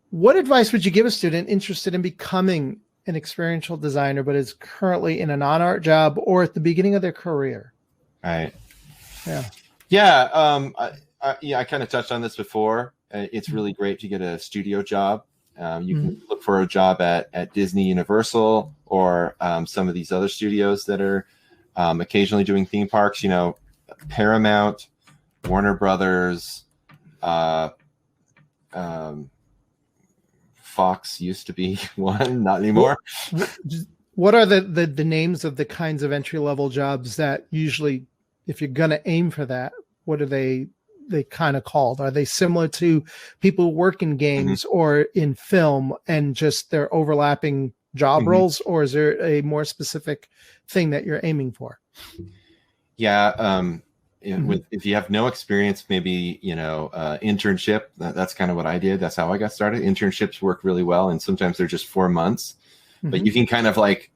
What advice would you give a student interested in becoming an experiential designer, but is currently in a non-art job or at the beginning of their career? Right. Yeah. Yeah. I kind of touched on this before. It's really great to get a studio job. You can look for a job at Disney, Universal, or some of these other studios that are occasionally doing theme parks. You know, Paramount, Warner Brothers, Fox used to be one, not anymore. What are the names of the kinds of entry-level jobs that usually, if you're going to aim for that, what are they kind of called? Are they similar to people who work in games or in film and just they're overlapping job roles, or is there a more specific thing that you're aiming for? Yeah. If you have no experience, maybe, internship, that's kind of what I did. That's how I got started. Internships work really well. And sometimes they're just 4 months, but you can kind of like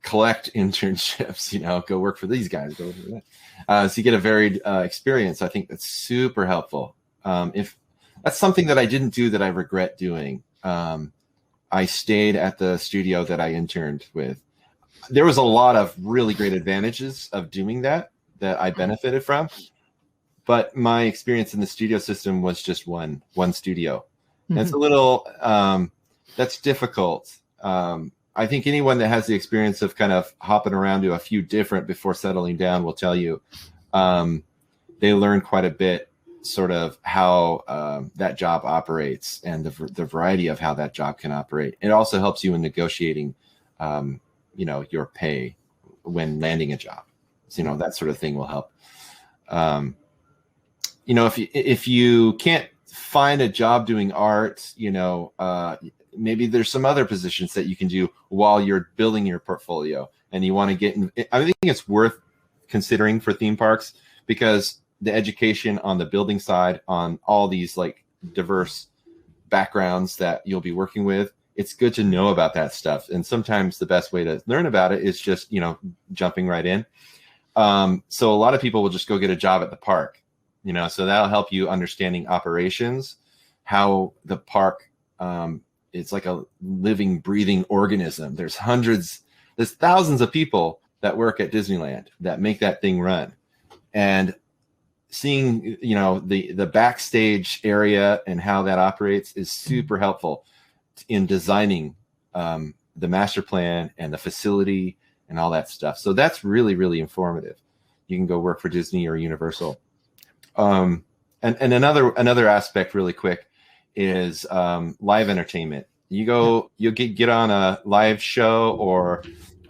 collect internships, go work for these guys. Go for that. So you get a varied experience. I think that's super helpful. If that's something that I didn't do that I regret doing, I stayed at the studio that I interned with. There was a lot of really great advantages of doing that I benefited from, but my experience in the studio system was just one studio. And it's a little, that's difficult. I think anyone that has the experience of kind of hopping around to a few different before settling down will tell you they learn quite a bit sort of how that job operates and the variety of how that job can operate. It also helps you in negotiating, your pay when landing a job. So, that sort of thing will help. If you can't find a job doing art, maybe there's some other positions that you can do while you're building your portfolio and you want to get in. I think it's worth considering for theme parks because the education on the building side, on all these like diverse backgrounds that you'll be working with, it's good to know about that stuff. And sometimes the best way to learn about it is just, jumping right in. So a lot of people will just go get a job at the park, so that'll help you understanding operations, how the park, it's like a living, breathing organism. There's thousands of people that work at Disneyland that make that thing run. And seeing, the backstage area and how that operates is super helpful in designing the master plan and the facility and all that stuff. So that's really, really informative. You can go work for Disney or Universal. And another aspect really quick is live entertainment. You'll get on a live show or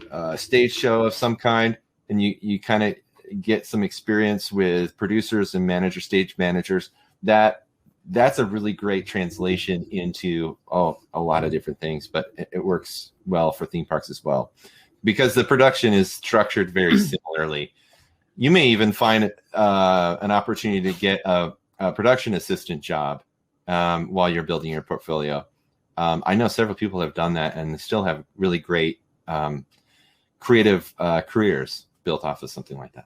a stage show of some kind, and you kind of get some experience with producers and stage managers. That's a really great translation into a lot of different things, but it works well for theme parks as well. Because the production is structured very similarly. You may even find an opportunity to get a production assistant job while you're building your portfolio. I know several people have done that and still have really great creative careers built off of something like that.